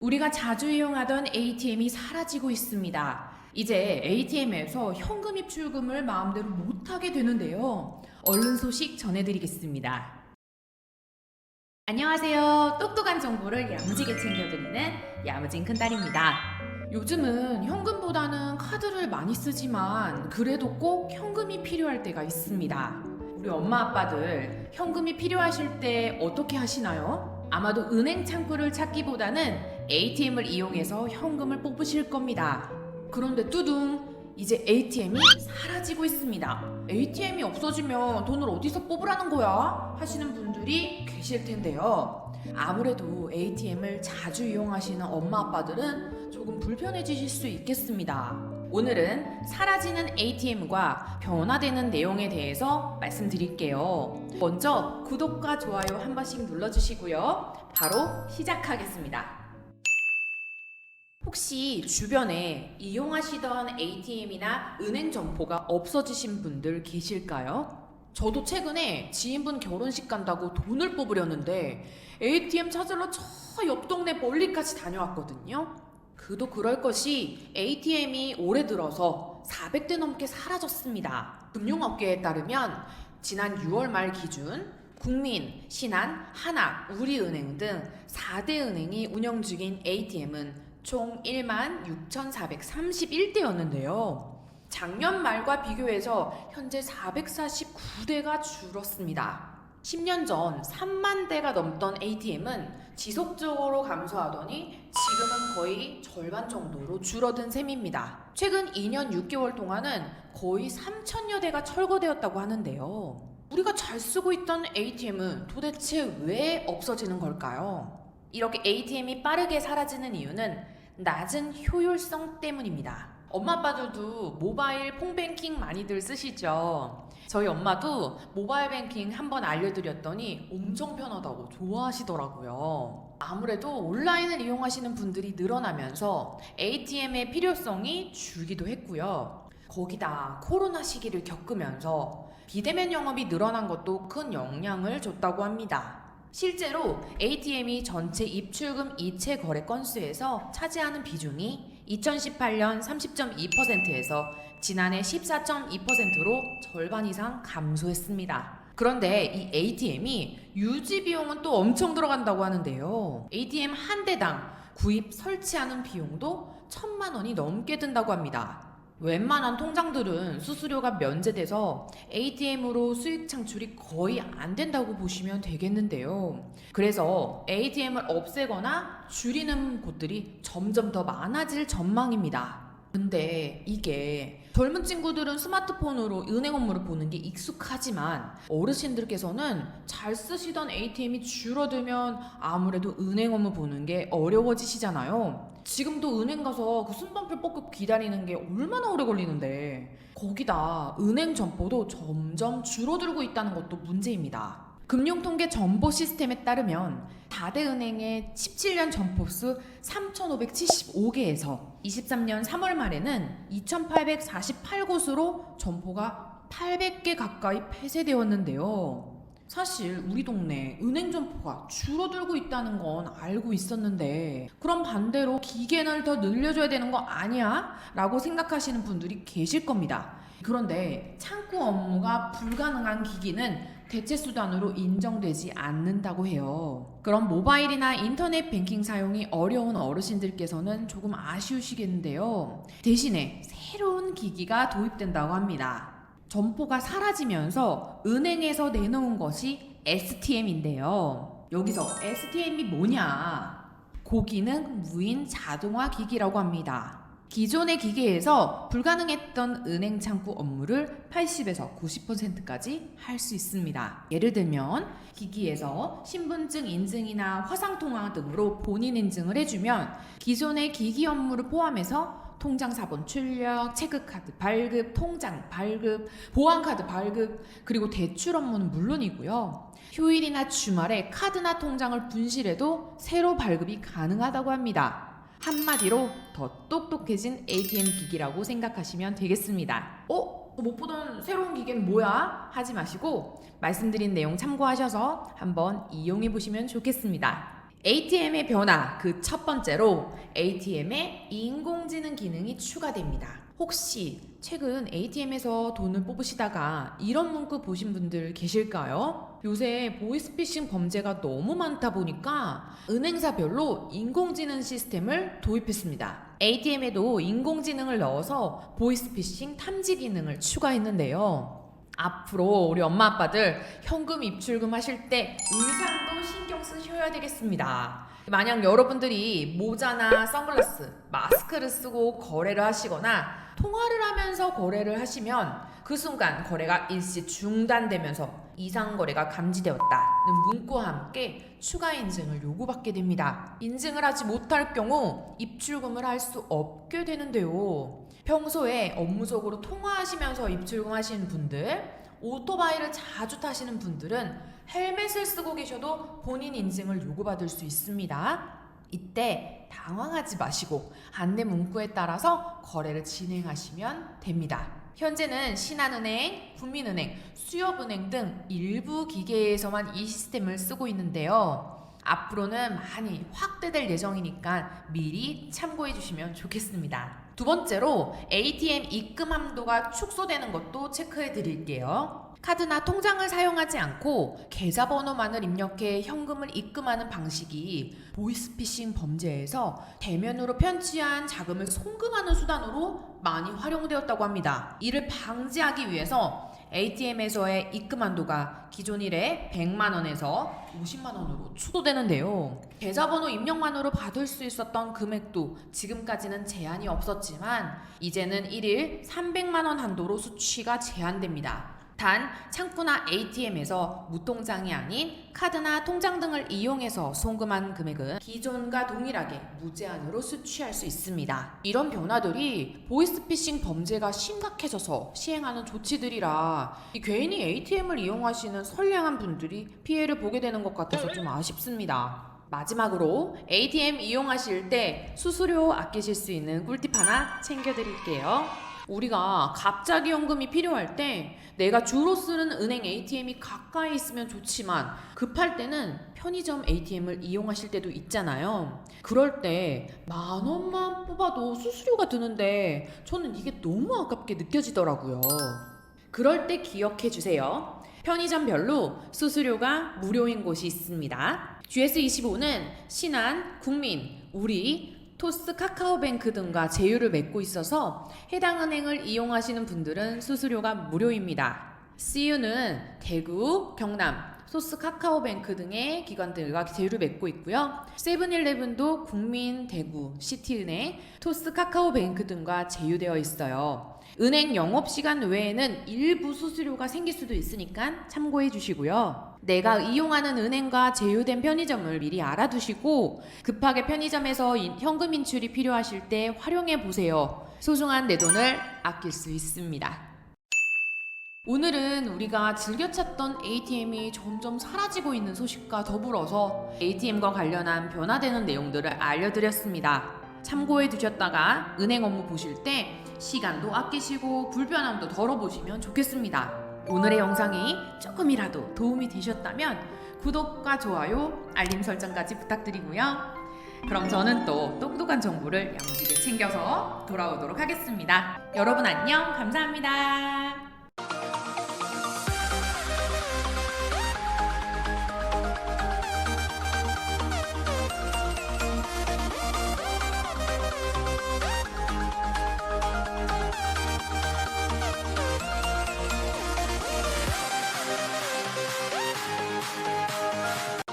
우리가 자주 이용하던 ATM이 사라지고 있습니다. 이제 ATM에서 현금 입출금을 마음대로 못하게 되는데요. 얼른 소식 전해드리겠습니다. 안녕하세요. 똑똑한 정보를 야무지게 챙겨드리는 야무진 큰딸입니다. 요즘은 현금보다는 카드를 많이 쓰지만 그래도 꼭 현금이 필요할 때가 있습니다. 우리 엄마 아빠들 현금이 필요하실 때 어떻게 하시나요? 아마도 은행 창구를 찾기보다는 ATM을 이용해서 현금을 뽑으실 겁니다. 그런데 뚜둥, 이제 ATM이 사라지고 있습니다. ATM이 없어지면 돈을 어디서 뽑으라는 거야? 하시는 분들이 계실 텐데요. 아무래도 ATM을 자주 이용하시는 엄마 아빠들은 조금 불편해지실 수 있겠습니다. 오늘은 사라지는 ATM과 변화되는 내용에 대해서 말씀드릴게요. 먼저 구독과 좋아요 한 번씩 눌러주시고요. 바로 시작하겠습니다. 혹시 주변에 이용하시던 ATM이나 은행 점포가 없어지신 분들 계실까요? 저도 최근에 지인분 결혼식 간다고 돈을 뽑으려는데 ATM 찾으러 저 옆 동네 멀리까지 다녀왔거든요. 그도 그럴 것이 ATM이 올해 들어서 400대 넘게 사라졌습니다. 금융업계에 따르면 지난 6월 말 기준 국민, 신한, 하나, 우리은행 등 4대 은행이 운영 중인 ATM은 총 16,431대였는데요. 작년 말과 비교해서 현재 449대가 줄었습니다. 10년 전 3만 대가 넘던 ATM은 지속적으로 감소하더니 지금은 거의 절반 정도로 줄어든 셈입니다. 최근 2년 6개월 동안은 거의 3천여 대가 철거되었다고 하는데요. 우리가 잘 쓰고 있던 ATM은 도대체 왜 없어지는 걸까요? 이렇게 ATM이 빠르게 사라지는 이유는 낮은 효율성 때문입니다. 엄마 아빠들도 모바일 폰뱅킹 많이들 쓰시죠? 저희 엄마도 모바일 뱅킹 한번 알려드렸더니 엄청 편하다고 좋아하시더라고요. 아무래도 온라인을 이용하시는 분들이 늘어나면서 ATM의 필요성이 줄기도 했고요. 거기다 코로나 시기를 겪으면서 비대면 영업이 늘어난 것도 큰 영향을 줬다고 합니다. 실제로 ATM이 전체 입출금 이체 거래 건수에서 차지하는 비중이 2018년 30.2%에서 지난해 14.2%로 절반 이상 감소했습니다. 그런데 이 ATM이 유지 비용은 또 엄청 들어간다고 하는데요. ATM 한 대당 구입 설치하는 비용도 1,000만 원이 넘게 든다고 합니다. 웬만한 통장들은 수수료가 면제돼서 ATM으로 수익 창출이 거의 안 된다고 보시면 되겠는데요. 그래서 ATM을 없애거나 줄이는 곳들이 점점 더 많아질 전망입니다. 근데 이게 젊은 친구들은 스마트폰으로 은행 업무를 보는 게 익숙하지만 어르신들께서는 잘 쓰시던 ATM이 줄어들면 아무래도 은행 업무 보는 게 어려워지시잖아요. 지금도 은행 가서 그 순번표 뽑고 기다리는 게 얼마나 오래 걸리는데 거기다 은행 점포도 점점 줄어들고 있다는 것도 문제입니다. 금융통계 정보 시스템에 따르면 다대 은행의 17년 점포수 3,575개에서 23년 3월 말에는 2,848곳으로 점포가 800개 가까이 폐쇄되었는데요. 사실 우리 동네 은행 점포가 줄어들고 있다는 건 알고 있었는데 그럼 반대로 기계를 더 늘려줘야 되는 거 아니야? 라고 생각하시는 분들이 계실 겁니다. 그런데 창구 업무가 불가능한 기기는 대체 수단으로 인정되지 않는다고 해요. 그럼 모바일이나 인터넷 뱅킹 사용이 어려운 어르신들께서는 조금 아쉬우시겠는데요. 대신에 새로운 기기가 도입된다고 합니다. 점포가 사라지면서 은행에서 내놓은 것이 STM인데요. 여기서 STM이 뭐냐? 고기능 무인 자동화 기기라고 합니다. 기존의 기계에서 불가능했던 은행 창구 업무를 80에서 90%까지 할 수 있습니다. 예를 들면 기기에서 신분증 인증이나 화상통화 등으로 본인 인증을 해주면 기존의 기기 업무를 포함해서 통장 사본 출력, 체크카드 발급, 통장 발급, 보안카드 발급, 그리고 대출 업무는 물론이고요. 휴일이나 주말에 카드나 통장을 분실해도 새로 발급이 가능하다고 합니다. 한마디로 더 똑똑해진 ATM 기기라고 생각하시면 되겠습니다. 못 보던 새로운 기계는 뭐야? 하지 마시고 말씀드린 내용 참고하셔서 한번 이용해 보시면 좋겠습니다. ATM의 변화 그 첫 번째로 ATM에 인공지능 기능이 추가됩니다. 혹시 최근 ATM에서 돈을 뽑으시다가 이런 문구 보신 분들 계실까요? 요새 보이스피싱 범죄가 너무 많다 보니까 은행사별로 인공지능 시스템을 도입했습니다. ATM에도 인공지능을 넣어서 보이스피싱 탐지 기능을 추가했는데요. 앞으로 우리 엄마 아빠들 현금 입출금 하실 때 의상도 신경 쓰셔야 되겠습니다. 만약 여러분들이 모자나 선글라스, 마스크를 쓰고 거래를 하시거나 통화를 하면서 거래를 하시면 그 순간 거래가 일시 중단되면서 이상 거래가 감지되었다는 문구와 함께 추가 인증을 요구받게 됩니다. 인증을 하지 못할 경우 입출금을 할 수 없게 되는데요. 평소에 업무적으로 통화하시면서 입출금 하시는 분들, 오토바이를 자주 타시는 분들은 헬멧을 쓰고 계셔도 본인 인증을 요구받을 수 있습니다. 이때 당황하지 마시고 안내 문구에 따라서 거래를 진행하시면 됩니다. 현재는 신한은행, 국민은행, 수협은행 등 일부 기계에서만 이 시스템을 쓰고 있는데요. 앞으로는 많이 확대될 예정이니까 미리 참고해 주시면 좋겠습니다. 두 번째로 ATM 입금 한도가 축소되는 것도 체크해 드릴게요. 카드나 통장을 사용하지 않고 계좌번호만을 입력해 현금을 입금하는 방식이 보이스피싱 범죄에서 대면으로 편취한 자금을 송금하는 수단으로 많이 활용되었다고 합니다. 이를 방지하기 위해서 ATM에서의 입금 한도가 기존 일에 100만 원에서 50만 원으로 추도되는데요. 계좌번호 입력만으로 받을 수 있었던 금액도 지금까지는 제한이 없었지만 이제는 1일 300만 원 한도로 수취가 제한됩니다. 단 창구나 ATM에서 무통장이 아닌 카드나 통장 등을 이용해서 송금한 금액은 기존과 동일하게 무제한으로 수취할 수 있습니다. 이런 변화들이 보이스피싱 범죄가 심각해져서 시행하는 조치들이라 괜히 ATM을 이용하시는 선량한 분들이 피해를 보게 되는 것 같아서 좀 아쉽습니다. 마지막으로 ATM 이용하실 때 수수료 아끼실 수 있는 꿀팁 하나 챙겨드릴게요. 우리가 갑자기 현금이 필요할 때 내가 주로 쓰는 은행 ATM이 가까이 있으면 좋지만 급할 때는 편의점 ATM을 이용하실 때도 있잖아요. 그럴 때 10,000원만 뽑아도 수수료가 드는데 저는 이게 너무 아깝게 느껴지더라고요. 그럴 때 기억해 주세요. 편의점별로 수수료가 무료인 곳이 있습니다. GS25는 신한, 국민, 우리, 토스 카카오뱅크 등과 제휴를 맺고 있어서 해당 은행을 이용하시는 분들은 수수료가 무료입니다. CU는 대구, 경남, 토스 카카오뱅크 등의 기관들과 제휴를 맺고 있고요. 세븐일레븐도 국민, 대구, 시티은행, 토스 카카오뱅크 등과 제휴되어 있어요. 은행 영업시간 외에는 일부 수수료가 생길 수도 있으니까 참고해 주시고요. 내가 이용하는 은행과 제휴된 편의점을 미리 알아두시고 급하게 편의점에서 현금 인출이 필요하실 때 활용해 보세요. 소중한 내 돈을 아낄 수 있습니다. 오늘은 우리가 즐겨 찾던 ATM이 점점 사라지고 있는 소식과 더불어서 ATM과 관련한 변화되는 내용들을 알려드렸습니다. 참고해 두셨다가 은행 업무 보실 때 시간도 아끼시고 불편함도 덜어보시면 좋겠습니다. 오늘의 영상이 조금이라도 도움이 되셨다면 구독과 좋아요, 알림 설정까지 부탁드리고요. 그럼 저는 또 똑똑한 정보를 야무지게 챙겨서 돌아오도록 하겠습니다. 여러분 안녕, 감사합니다.